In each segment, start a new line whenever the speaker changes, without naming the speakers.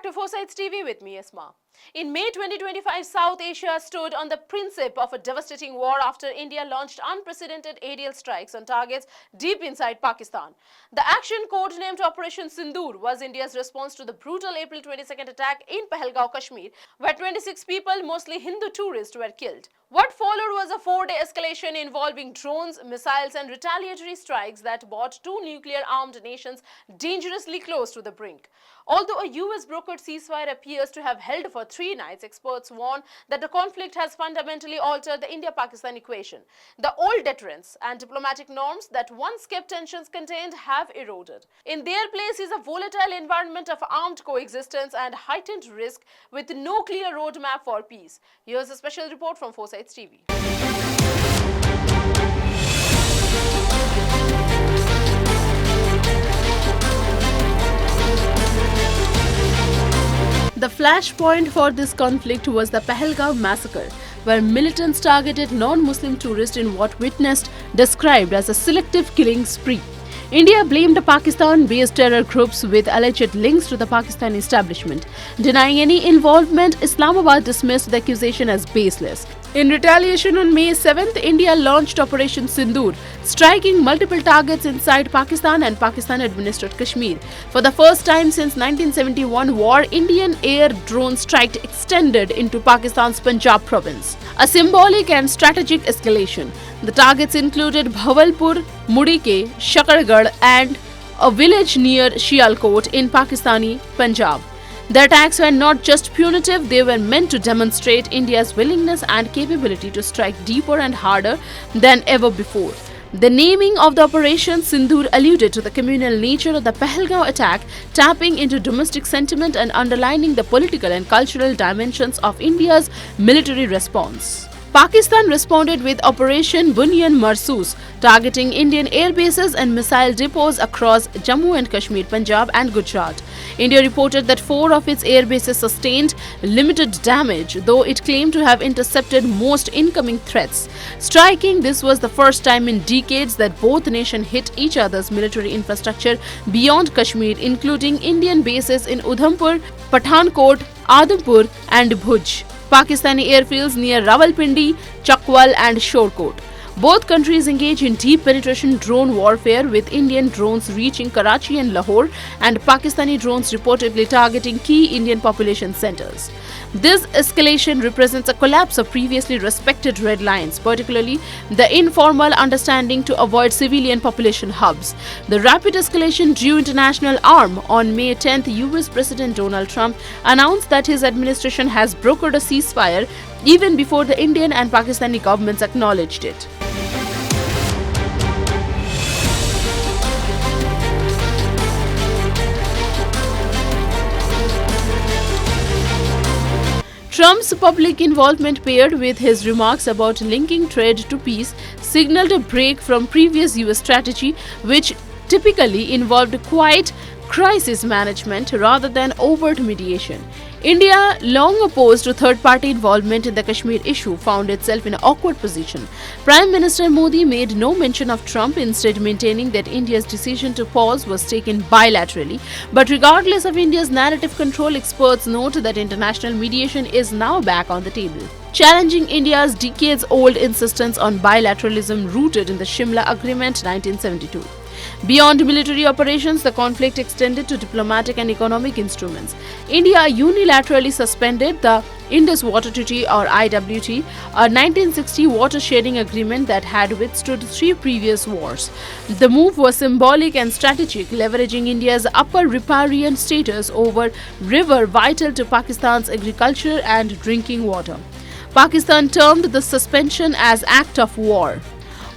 back to Foresights TV with me, Esma. In May 2025, South Asia stood on the precipice of a devastating war after India launched unprecedented aerial strikes on targets deep inside Pakistan. The action, codenamed Operation Sindoor, was India's response to the brutal April 22nd attack in Pahalgaon, Kashmir, where 26 people, mostly Hindu tourists, were killed. What followed was a 4-day escalation involving drones, missiles and retaliatory strikes that brought two nuclear-armed nations dangerously close to the brink. Although a US-brokered ceasefire appears to have held for 3 nights, experts warn that the conflict has fundamentally altered the India-Pakistan equation. The old deterrence and diplomatic norms that once kept tensions contained have eroded. In their place is a volatile environment of armed coexistence and heightened risk with no clear roadmap for peace. Here's a special report from Foresights TV. The flashpoint for this conflict was the Pahalgaon massacre, where militants targeted non-Muslim tourists in what witnesses described as a selective killing spree. India blamed Pakistan-based terror groups with alleged links to the Pakistani establishment. Denying any involvement, Islamabad dismissed the accusation as baseless. In retaliation, on May 7th, India launched Operation Sindoor, striking multiple targets inside Pakistan and Pakistan-administered Kashmir. For the first time since 1971 war, Indian air drone strike extended into Pakistan's Punjab province, a symbolic and strategic escalation. The targets included Bhavalpur, Mudike, Shakargarh and a village near Sialkot in Pakistani Punjab. The attacks were not just punitive, they were meant to demonstrate India's willingness and capability to strike deeper and harder than ever before. The naming of the Operation Sindoor alluded to the communal nature of the Pahalgaon attack, tapping into domestic sentiment and underlining the political and cultural dimensions of India's military response. Pakistan responded with Operation Bunyan Marsoos, targeting Indian air bases and missile depots across Jammu and Kashmir, Punjab and Gujarat. India reported that 4 of its air bases sustained limited damage, though it claimed to have intercepted most incoming threats. Striking this was the first time in decades that both nations hit each other's military infrastructure beyond Kashmir, including Indian bases in Udhampur, Pathankot, Adampur and Bhuj. Pakistani airfields near Rawalpindi, Chakwal and Shorkot. Both countries engage in deep penetration drone warfare, with Indian drones reaching Karachi and Lahore and Pakistani drones reportedly targeting key Indian population centers. This escalation represents a collapse of previously respected red lines, particularly the informal understanding to avoid civilian population hubs. The rapid escalation drew international alarm. On May 10th, US President Donald Trump announced that his administration has brokered a ceasefire even before the Indian and Pakistani governments acknowledged it. Trump's public involvement, paired with his remarks about linking trade to peace, signaled a break from previous US strategy, which typically involved quiet crisis management rather than overt mediation. India, long opposed to third-party involvement in the Kashmir issue, found itself in an awkward position. Prime Minister Modi made no mention of Trump, instead maintaining that India's decision to pause was taken bilaterally. But regardless of India's narrative control, experts note that international mediation is now back on the table, challenging India's decades-old insistence on bilateralism rooted in the Shimla Agreement 1972. Beyond military operations, the conflict extended to diplomatic and economic instruments. India unilaterally suspended the Indus Water Treaty or IWT, a 1960 water-sharing agreement that had withstood 3 previous wars. The move was symbolic and strategic, leveraging India's upper riparian status over river vital to Pakistan's agriculture and drinking water. Pakistan termed the suspension as act of war,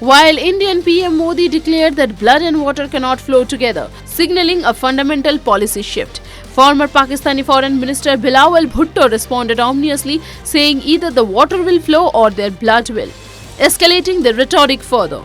while Indian PM Modi declared that blood and water cannot flow together, signaling a fundamental policy shift. Former Pakistani Foreign Minister Bilawal Bhutto responded ominously, saying either the water will flow or their blood will, escalating the rhetoric further.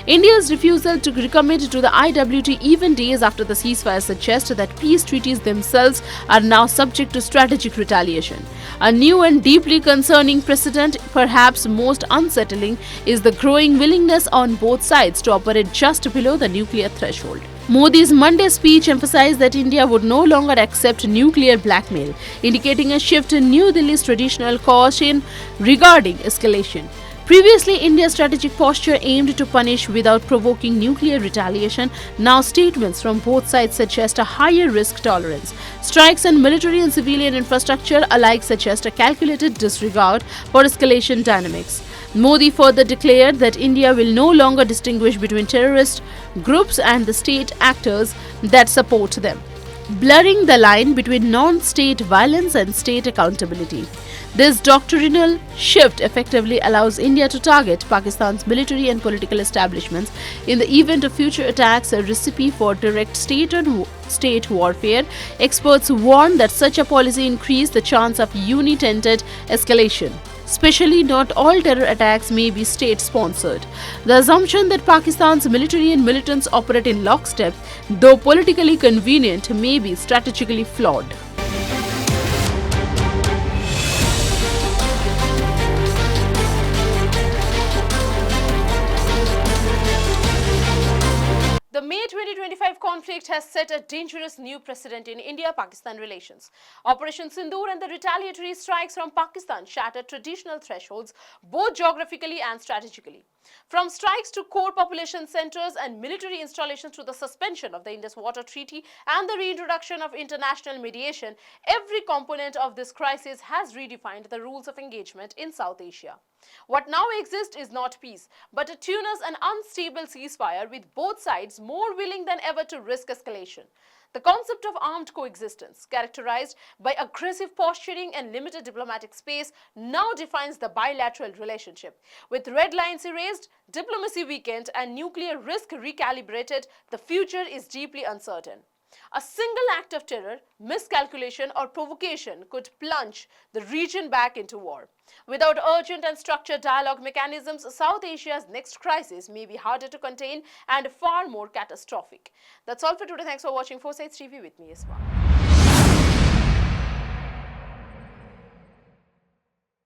India's refusal to recommit to the IWT even days after the ceasefire suggests that peace treaties themselves are now subject to strategic retaliation. A new and deeply concerning precedent, perhaps most unsettling, is the growing willingness on both sides to operate just below the nuclear threshold. Modi's Monday speech emphasized that India would no longer accept nuclear blackmail, indicating a shift in New Delhi's traditional caution regarding escalation. Previously, India's strategic posture aimed to punish without provoking nuclear retaliation. Now, statements from both sides suggest a higher risk tolerance. Strikes on military and civilian infrastructure alike suggest a calculated disregard for escalation dynamics. Modi further declared that India will no longer distinguish between terrorist groups and the state actors that support them, blurring the line between non-state violence and state accountability. This doctrinal shift effectively allows India to target Pakistan's military and political establishments in the event of future attacks, a recipe for direct state warfare. Experts warn that such a policy increases the chance of unintended escalation. Especially, not all terror attacks may be state-sponsored. The assumption that Pakistan's military and militants operate in lockstep, though politically convenient, may be strategically flawed. The May 2025 conflict has set a dangerous new precedent in India-Pakistan relations. Operation Sindoor and the retaliatory strikes from Pakistan shattered traditional thresholds, both geographically and strategically. From strikes to core population centers and military installations to the suspension of the Indus Water Treaty and the reintroduction of international mediation, every component of this crisis has redefined the rules of engagement in South Asia. What now exists is not peace, but a tuneless and unstable ceasefire with both sides more willing than ever to risk escalation. The concept of armed coexistence, characterized by aggressive posturing and limited diplomatic space, now defines the bilateral relationship. With red lines erased, diplomacy weakened, and nuclear risk recalibrated, the future is deeply uncertain. A single act of terror, miscalculation, or provocation could plunge the region back into war. Without urgent and structured dialogue mechanisms, South Asia's next crisis may be harder to contain and far more catastrophic. That's all for today. Thanks for watching Foresights TV with me, Isma.